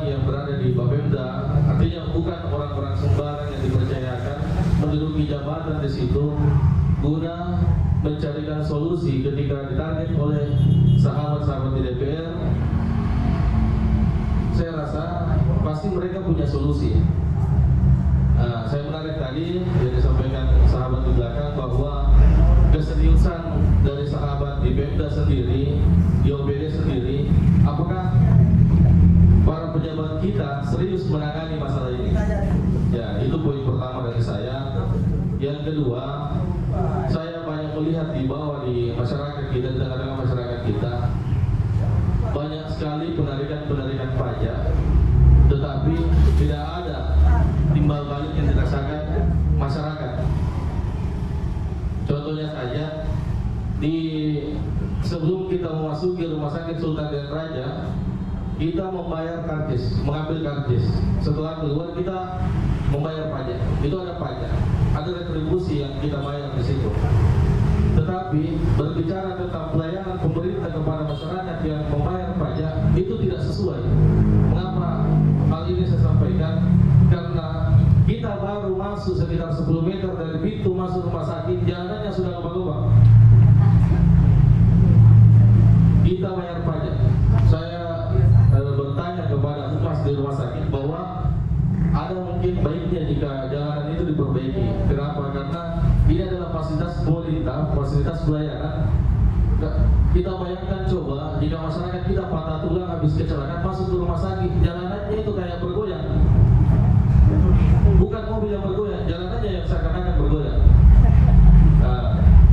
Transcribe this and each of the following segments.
yang berada di Bapemda, artinya bukan orang-orang sembarang yang dipercayakan menduduki jabatan di situ guna mencarikan solusi ketika ditarget oleh sahabat-sahabat di DPR. Saya rasa pasti mereka punya solusi. Saya menarik tadi yang disampaikan sahabat di belakang bahwa keseriusan dari sahabat di Pemda sendiri, di OPD sendiri, apakah para pejabat kita serius menangani masalah ini? Ya, itu poin pertama dari saya. Yang kedua, saya banyak melihat di bawah di masyarakat kita, di tengah-tengah masyarakat kita, banyak sekali penarikan pajak, tetapi tidak ada timbal balik yang dirasakan masyarakat. Contohnya saja, sebelum kita memasuki rumah sakit Sultan dan Raja, kita membayar karcis, mengambil karcis. Setelah keluar kita membayar pajak. Itu ada pajak, ada retribusi yang kita bayar di situ. Tetapi berbicara tentang pelayanan pemerintah kepada masyarakat yang membayar pajak itu tidak sesuai. Mengapa hal ini saya sampaikan? Karena kita baru masuk sekitar 10 meter dari pintu masuk rumah sakit, jalanannya sudah lubang-lubang. Kita bayar pajak. Saya bertanya kepada humas di rumah sakit bahwa ada mungkin baiknya jika jalanan itu diperbaiki. Kenapa? Karena ini adalah fasilitas pemerintah, fasilitas pelayanan. Kita bayangkan coba jika masyarakat kita patah tulang habis kecelakaan masuk ke rumah sakit, jalanannya itu kayak bergoyang. Bukan mobil yang bergoyang, jalanannya yang seakan-akan bergoyang.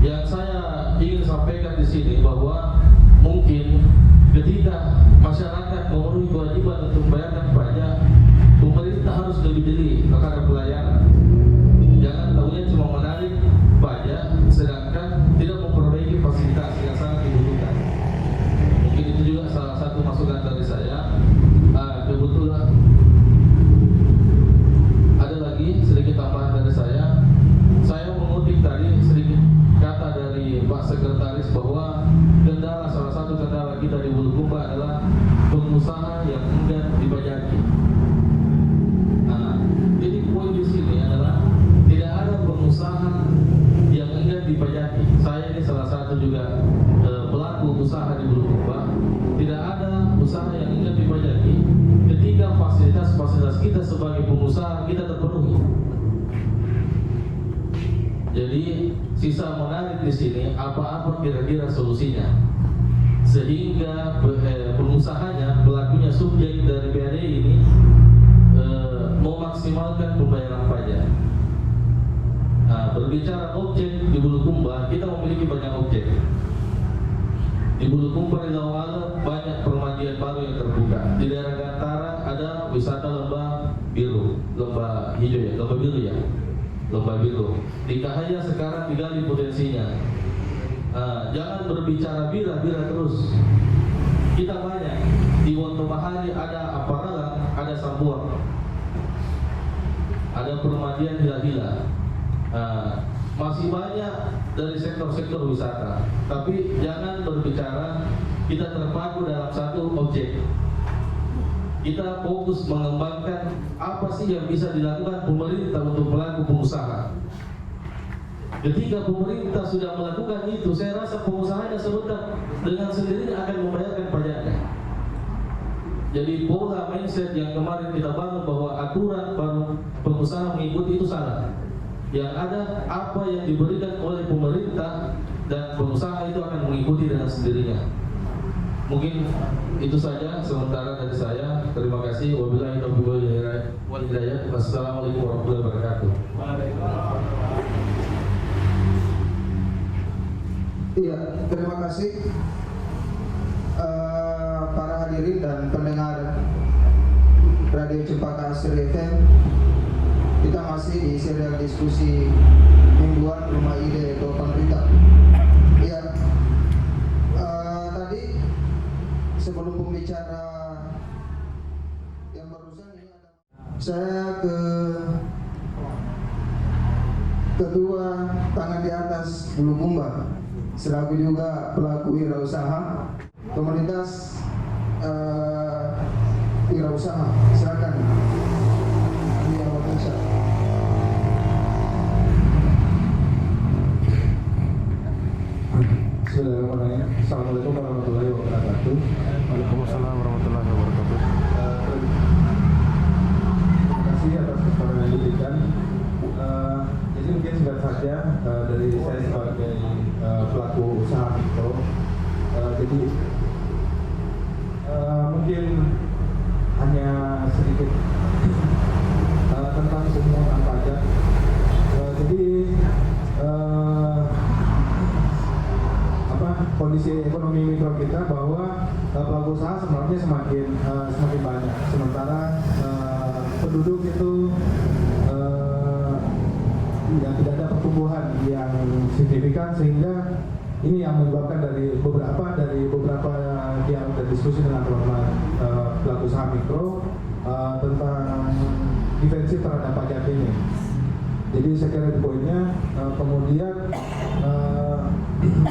Yang saya ingin sampaikan di sini bahwa mungkin ketika masyarakat memenuhi kewajiban untuk membayarkan pajak, pemerintah harus lebih jeli terhadap pelayanan. Jangan tahunya cuma menarik pajak, sedangkan tidak memperbaiki fasilitas yang sangat dibutuhkan. Mungkin itu juga salah satu masukan dari saya. Kebetulan ada lagi sedikit tambahan dari saya. Saya mengutip tadi sedikit kata dari Pak Sekretaris bahwa salah satu kendala kita di Bulukumba adalah pengusaha yang enggan dipajaki. Jadi poin di sini adalah tidak ada pengusaha yang enggan dipajaki. Saya ini salah satu juga pelaku usaha di Bulukumba. Tidak ada usaha yang enggan dipajaki ketika fasilitas kita sebagai pengusaha kita terpenuhi. Jadi sisa menarik di sini apa-apa kira-kira solusinya, sehingga pengusahanya, pelakunya subjek dari PAD ini memaksimalkan pembayaran pajak. Berbicara objek di Bulukumba, kita memiliki banyak objek. Di Bulukumba di Lawala banyak permadian baru yang terbuka. Di daerah Gantara ada wisata lembah biru, lembah hijau ya, lembah biru ya, lembah biru. Di Kahaya sekarang digali potensinya. Jangan berbicara bira-bira terus. Kita banyak di Wontobahari ada Aparalan, ada Sambuang, ada permadian hila-hila. Masih banyak dari sektor-sektor wisata. Tapi jangan berbicara kita terpaku dalam satu objek. Kita fokus mengembangkan apa sih yang bisa dilakukan pemerintah untuk pelaku pengusaha. Ketika pemerintah sudah melakukan itu, saya rasa pengusahanya sebentar dengan sendirinya akan membayarkan pajaknya. Jadi pola mindset yang kemarin kita bangun bahwa aturan baru pengusaha mengikuti itu salah. Yang ada apa yang diberikan oleh pemerintah dan pengusaha itu akan mengikuti dengan sendirinya. Mungkin itu saja sementara dari saya. Terima kasih. Wabillahi taufiq wal hidayah. Wassalamualaikum warahmatullahi wabarakatuh. Iya, terima kasih para hadirin dan pendengar Radio Cempaka Asri FM. Kita masih di serial diskusi mingguan Rumah Ide atau Pemerintah. Iya, tadi sebelum pembicara yang barusan ini ada saya ke Ketua Tangan di Atas Bulukumba, selaku juga pelaku wirausaha. Komunitas wirausaha. Silakan. Ahli Ahmad Irsyad. Bismillahirrahmanirrahim. Assalamualaikum warahmatullahi wabarakatuh. Waalaikumsalam warahmatullahi wabarakatuh. Terima kasih atas kesempatan yang diberikan. Jadi mungkin singkat saja dari saya sebagai pelaku usaha mikro. Jadi mungkin hanya sedikit tentang pemungutan pajak. Jadi kondisi ekonomi mikro kita bahwa pelaku usaha sebenarnya semakin banyak, sementara penduduk itu tidak ada pertumbuhan yang signifikan, sehingga ini yang menyebabkan dari beberapa yang berdiskusi dengan teman-teman pelaku usaha mikro tentang defensif terhadap pajak ini. Jadi saya kira itu poinnya. Kemudian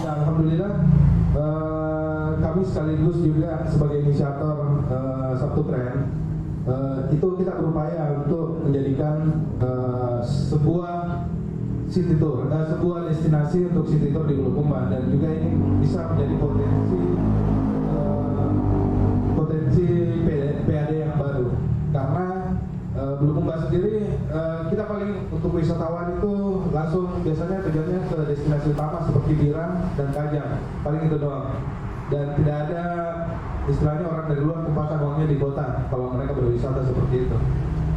ya, alhamdulillah kami sekaligus juga sebagai inisiator Sabtu Keren itu kita berupaya untuk menjadikan sebuah city tour, sebuah destinasi untuk city tour di Bulukumba, dan juga ini bisa menjadi potensi PAD yang baru, karena Bulukumba sendiri kita paling untuk wisatawan itu langsung biasanya tujuannya ke destinasi utama seperti Birang dan Kajang, paling itu doang, dan tidak ada istilahnya orang dari luar tumpahkan uangnya di kota kalau mereka berwisata seperti itu.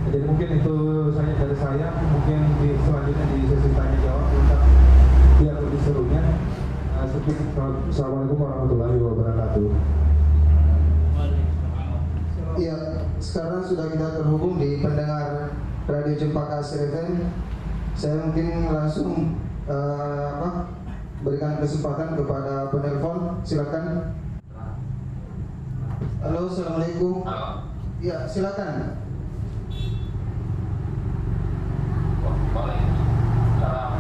Jadi mungkin itu saja dari saya, mungkin selanjutnya di sesi tanya jawab untuk biar lebih serunya. Assalamualaikum warahmatullahi wabarakatuh. Ya, sekarang sudah kita terhubung di pendengar Radio Cempaka Asri FM. Saya mungkin langsung berikan kesempatan kepada penelpon. Silakan. Halo, assalamualaikum. Ya, silakan. Waalaikumsalam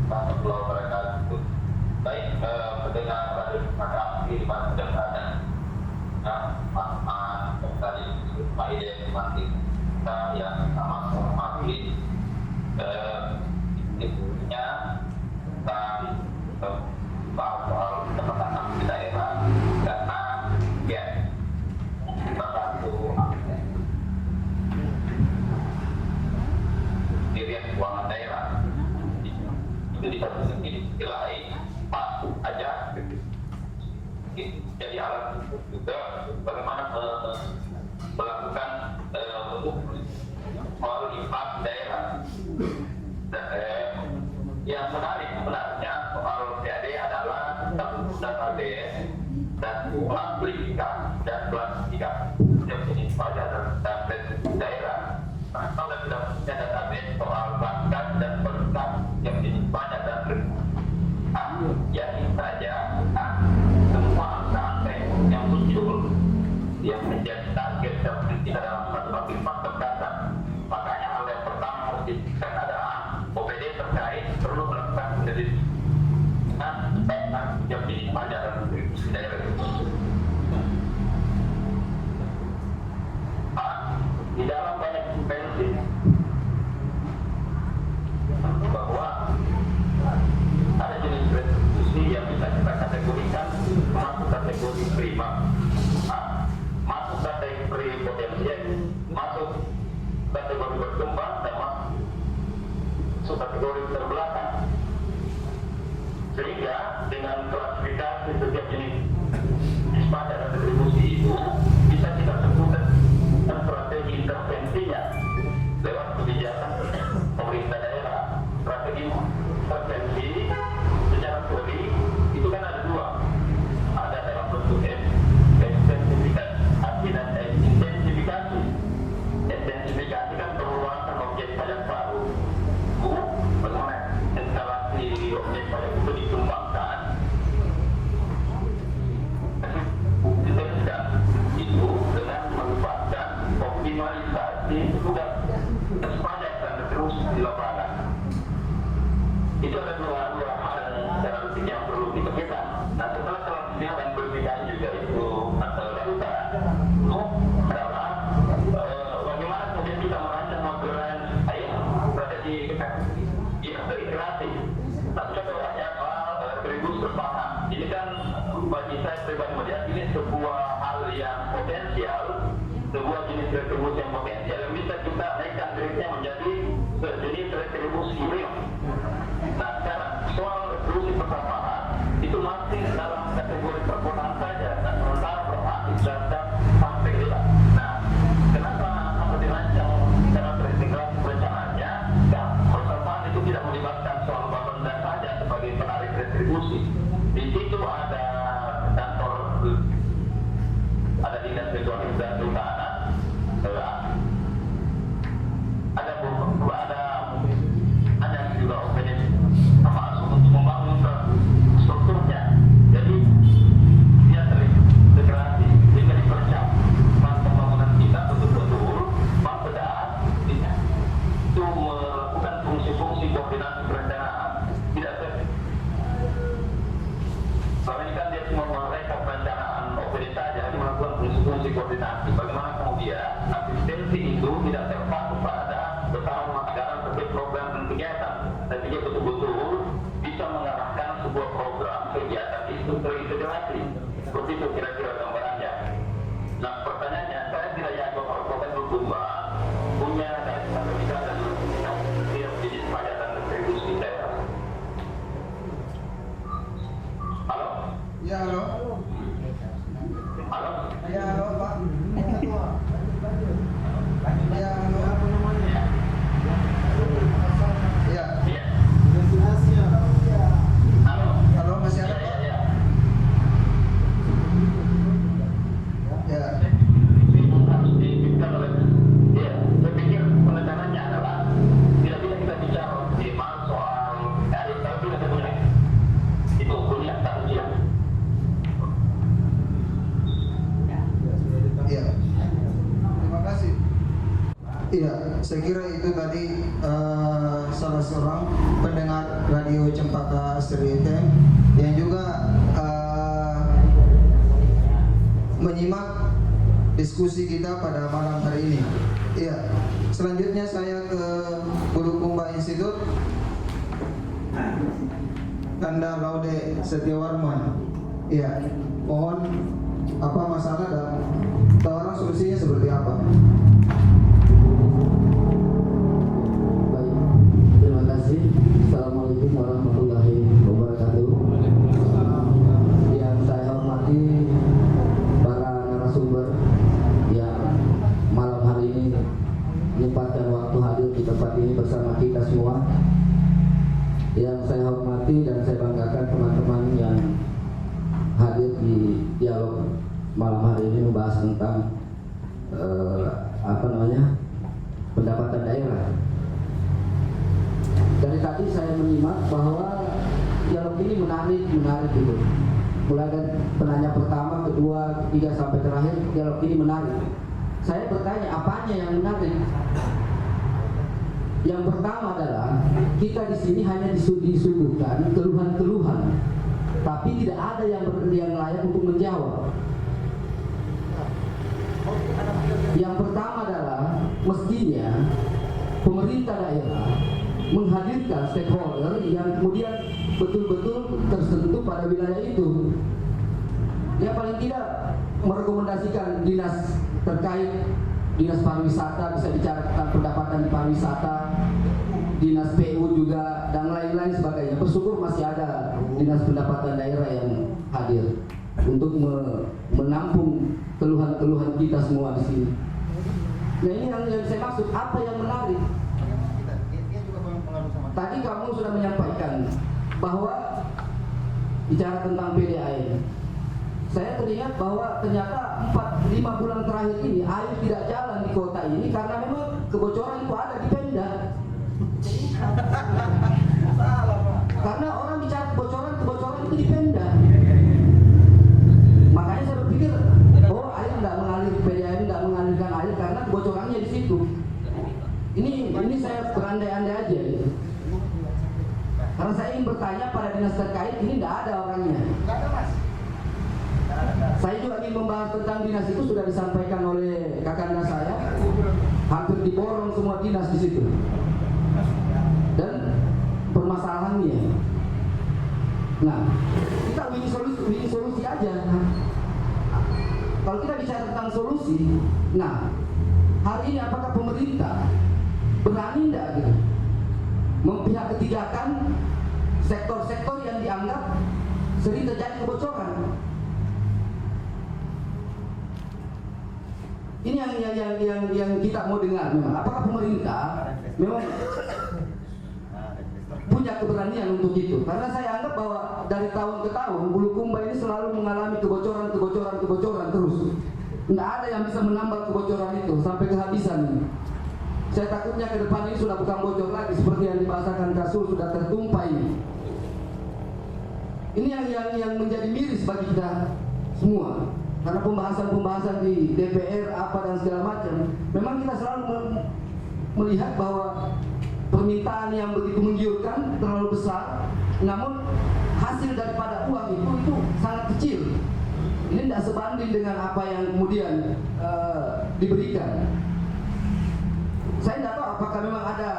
warahmatullahi wabarakatuh. Baik, pendengar Radio Cempaka Asri di mana sedang berada. Tadi Pak Ide Martin kita yang sama hormati ibunya tentang soal pendapatan di daerah, karena ya salah satu dirian keuangan daerah itu di satu sisi lain masuk aja jadi alat juga bagaimana melakukan soal infak daerah. Yang menarik sebenarnya soal PAD adalah database dan amplifikasi dan klasifikasi jenis pajak dan daerah. Nah, kalau tidak punya database soal pajak dan perintah yang jenis pajak dan jadi saja semua angka yang muncul yang menjadi target dan tidak dalam satu faktor terdasar. Makanya hal yang pertama harus dilakukan adalah OPD terkait perlu melakukan penyelidikan tentang yang jenis pajak dan kontribusi daerah itu. Di dalam banyak prinsip bahwa ada jenis restitusi yang bisa kita kategorikan masuk kategori prima, masuk kategori potensial, masuk kategori berkembang, dan masuk kategori terbelakang. Sehingga dengan klasifikasi setiap jenis pajak dan retribusi itu bisa kita sebutkan strategi intervensinya lewat kebijakan pemerintah daerah. Strategi intervensi secara teori itu kan ada dua, ada dalam bentuk ekstensifikasi dan intensifikasi. Intensifikasi kan perluasan objek pajak baru, bagaimana retribusi yang potensial yang bisa kita naikkan grade-nya menjadi sejenis retribusi real. Nah sekarang soal retribusi persamaan itu masih dalam kategori perkotaan saja, dan sementara berhak dijelaskan sampai hilang. Nah kenapa harus dirancang secara terintegrasi perencanaannya? Dan persamaan itu tidak melibatkan soal Bapenda saja sebagai penarik retribusi. Di situ ada kantor, ada dinas lingkungan hidup dan kehutanan, ada juga OPD termasuk untuk membangun strukturnya. Jadi dia terintegrasi sehingga dipersiapkan pembangunan kita betul-betul Bapeda itu melakukan fungsi-fungsi koordinasi perencanaan. Tidak selama ini kan dia cuma mereka perencanaan OPD saja, dia melakukan fungsi-fungsi koordinasi. Bagaimana kemudian asistensi itu tidak terpaku pada besaran anggaran terkait program dan kegiatan, tapi dia betul-betul bisa mengarahkan sebuah program kegiatan itu terintegrasi. Seperti itu kira-kira gambarannya. Nah pertanyaannya, saya tidak yakin kalau Kabupaten Bulukumba punya dari statistika dan tidak jenis pajak dan retribusi daerah. Halo? Ya, halo. Halo? Ya, halo, Pak. Ya, halo. Ya. Iya. Halo? Halo, masih ada, Pak? Ya. Ya. Harus dipikirkan oleh, ya, saya pikir penekanannya adalah tidak bisa kita bicara optimal soal dari tapi kita punya itu kuliah tak ujian. Iya. Terima kasih. Iya, saya kira itu tadi salah seorang pendengar radio Cempaka Asri FM yang juga menyimak diskusi kita pada malam hari ini. Iya. Selanjutnya saya ke Bulukumba Institute. Kanda Laude Setiawarman. Iya. Mohon apa masalah dan tawaran solusinya seperti apa? Baik, terima kasih. Assalamualaikum warahmatullahi wabarakatuh. Yang saya hormati para narasumber yang malam hari ini menyempatkan waktu hadir di tempat ini bersama kita semua. Yang saya hormati dan saya banggakan teman-teman yang hadir di dialog malam hari ini membahas tentang pendapatan daerah. Dari tadi saya menyimak bahwa dialog ini menarik gitu. Mulai dari penanya pertama, kedua, ketiga sampai terakhir, dialog ini menarik. Saya bertanya, apanya yang menarik? Yang pertama adalah kita di sini hanya disuguhkan keluhan-keluhan, tapi tidak ada yang layak untuk menjawab. Yang pertama adalah mestinya pemerintah daerah menghadirkan stakeholder yang kemudian betul-betul tersentuh pada wilayah itu. Dia paling tidak merekomendasikan dinas terkait, dinas pariwisata bisa bicara tentang pendapatan di pariwisata, dinas PU juga dan lain-lain sebagainya. Bersyukur masih ada dinas pendapatan daerah yang hadir untuk menampung keluhan-keluhan kita semua di sini. Nah ini yang saya maksud, apa yang menarik? Tadi kamu sudah menyampaikan bahwa bicara tentang PDAM. Saya teringat bahwa ternyata 4-5 bulan terakhir ini air tidak jalan di kota ini karena memang kebocoran itu ada di Pemda. Karena orang bicara kebocoran itu di Pemda. Makanya saya berpikir, oh air nggak mengalir, PDAM nggak mengalirkan air karena kebocorannya di situ. Ini saya berandai-andai aja gitu. Karena saya ingin bertanya pada dinas terkait, ini nggak ada orangnya. Saya juga ingin membahas tentang dinas itu, sudah disampaikan oleh kakanda saya, hampir diborong semua dinas di situ. Dan permasalahannya, nah kita bikin solusi aja. Kalau kita bicara tentang solusi, nah hari ini apakah pemerintah berani tidak gitu memihak ketigakan sektor-sektor yang dianggap sering terjadi kebocoran? Ini yang kita mau dengar memang. Apakah pemerintah memang punya keberanian untuk itu? Karena saya anggap bahwa dari tahun ke tahun Bulukumba ini selalu mengalami kebocoran terus. Tidak ada yang bisa menambal kebocoran itu sampai kehabisan. Saya takutnya ke depan ini sudah bukan bocor lagi seperti yang dibahasakan Kasul, sudah tertumpah ini. Ini yang menjadi miris bagi kita semua. Karena pembahasan di DPR apa dan segala macam, memang kita selalu melihat bahwa permintaan yang begitu menggiurkan terlalu besar, namun hasil daripada uang itu sangat kecil. Ini tidak sebanding dengan apa yang kemudian diberikan. Saya tidak tahu apakah memang ada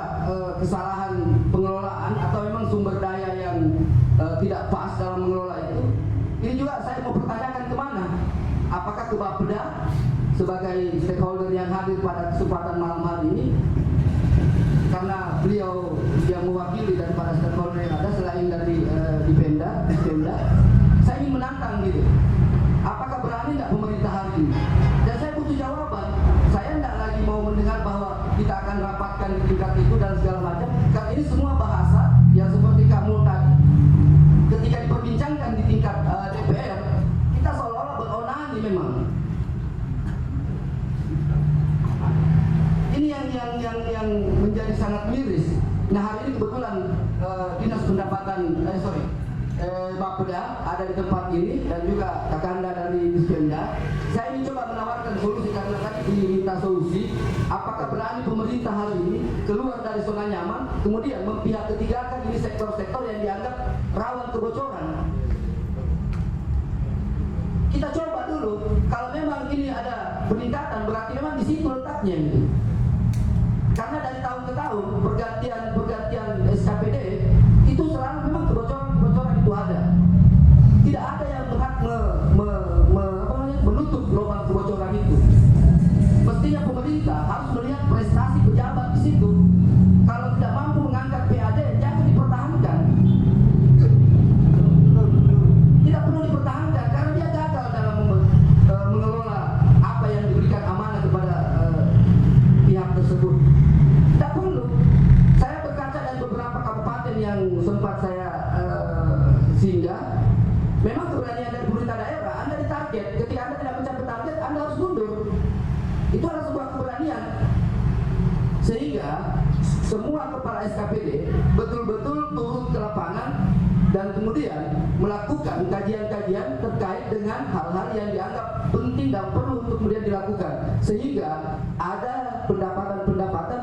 kesalahan pengelolaan atau memang sumber daya yang tidak pas dalam mengelola itu. Ini juga saya mau pertanyakan kemana? Apakah ke Bapeda sebagai stakeholder yang hadir pada kesempatan malam hari ini, karena beliau yang mewakili daripada stakeholder yang ada selain dari di Pemda, saya ingin menantang gitu. Apakah berani tidak pemerintah hari ini? Dan saya butuh jawaban. Saya tidak lagi mau mendengar bahwa kita akan rapatkan di tingkat itu dan segala macam. Karena ini semua bahasa yang seperti kamu tadi, ketika diperbincangkan di tingkat DPR, kita seolah-olah beronani memang. Ini yang menjadi sangat miris. Nah, hari ini kebetulan dinas pendapatan Bapeda ada di tempat ini dan juga Kakanda dari Dispenda. Saya ingin coba menawarkan solusi karena tadi diminta solusi. Apakah berani pemerintah hari ini keluar dari zona nyaman, kemudian memihak ketigakan ini sektor-sektor yang dianggap rawan kebocoran? Kita coba dulu. Kalau memang ini ada peningkatan, berarti memang di situ letaknya gitu. Karena dari tahun ke tahun pergantian SKPD itu selalu memang kebocoran itu ada. Tidak ada yang berhak menutup lubang kebocoran itu. Mestinya pemerintah harus melihat prestasi pejabat di situ. Kalau tidak mampu mengangkat PAD, jangan dipertahankan. Tidak perlu dipertahankan karena dia gagal dalam mengelola apa yang diberikan amanah kepada pihak tersebut. Tidak perlu. Saya berkaca dari beberapa kabupaten yang sempat saya singgah. Memang keberanian dari pemerintah daerah, Anda ditarget. Ketika Anda tidak mencapai target, Anda harus mundur. Itu adalah sebuah keberanian. Sehingga semua kepala SKPD betul-betul turun ke lapangan dan kemudian melakukan kajian-kajian terkait dengan hal-hal yang dianggap penting dan perlu untuk kemudian dilakukan. Sehingga ada pendapatan-pendapatan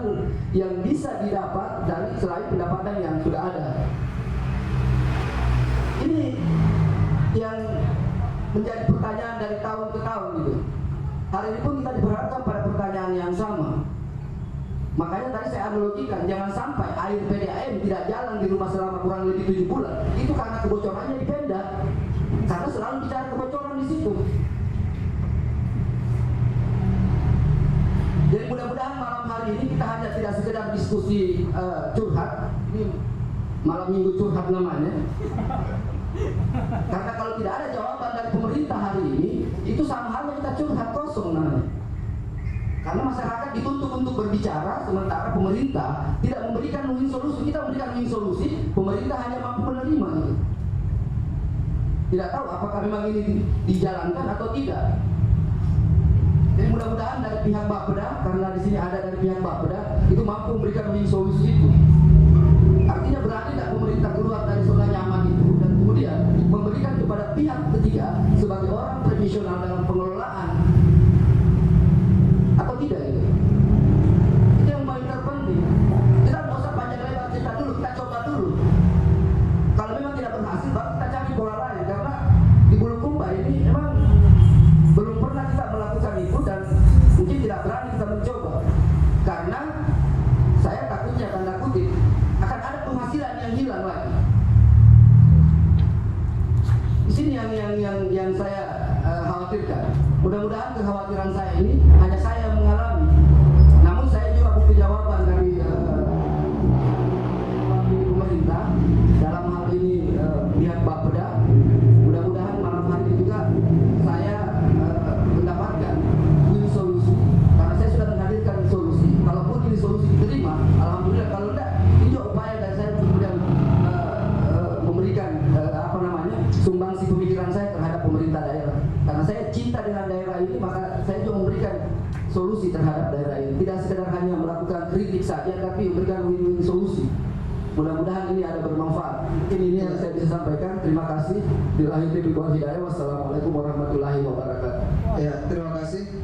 yang bisa didapat dari selain pendapatan yang sudah ada. Ini yang menjadi pertanyaan dari tahun ke tahun gitu. Hari ini pun kita diperhadapkan pada pertanyaan yang sama. Makanya tadi saya analogikan, jangan sampai air PDAM tidak jalan di rumah selama kurang lebih 7 bulan. Itu karena kebocorannya di Pemda. Karena selalu bicara kebocoran di situ. Jadi mudah-mudahan malam hari ini kita hanya tidak sekedar diskusi curhat. Ini malam minggu curhat namanya. Karena kalau tidak ada jawaban dari pemerintah hari ini, itu sama halnya kita curhat kosong namanya. Karena masyarakat dituntut untuk berbicara, sementara pemerintah tidak memberikan win solusi. Kita memberikan win solusi, pemerintah hanya mampu menerima gitu. Tidak tahu apakah memang ini dijalankan atau tidak. Jadi mudah-mudahan dari pihak Bapeda, karena di sini ada dari pihak Bapeda, itu mampu memberikan win solusi itu. Artinya berani tidak pemerintah keluar dari zona nyaman itu dan kemudian memberikan kepada pihak ketiga sebagai orang profesional dalam pengelolaan atau tidak itu? Itu yang paling terpenting. Kita nggak usah panjang lebar cerita dulu, kita coba dulu. Kalau memang tidak berhasil, baru kita cari pola lain. Karena di Bulukumba ini memang belum pernah kita melakukan itu dan mungkin tidak berani kita mencoba. Karena saya takutnya tanda kutip akan ada penghasilan yang hilang lagi. Di sini yang saya khawatirkan. Mudah-mudahan kekhawatiran saya ini hanya saya yang mengalami. terhadap daerah ini. Tidak sekedar hanya melakukan kritik saja, tapi memberikan win-win solusi. Mudah-mudahan ini ada bermanfaat. Ini yang saya bisa sampaikan. Terima kasih. Billahi taufiq wal hidayah. Wassalamualaikum warahmatullahi wabarakatuh. Ya, terima kasih.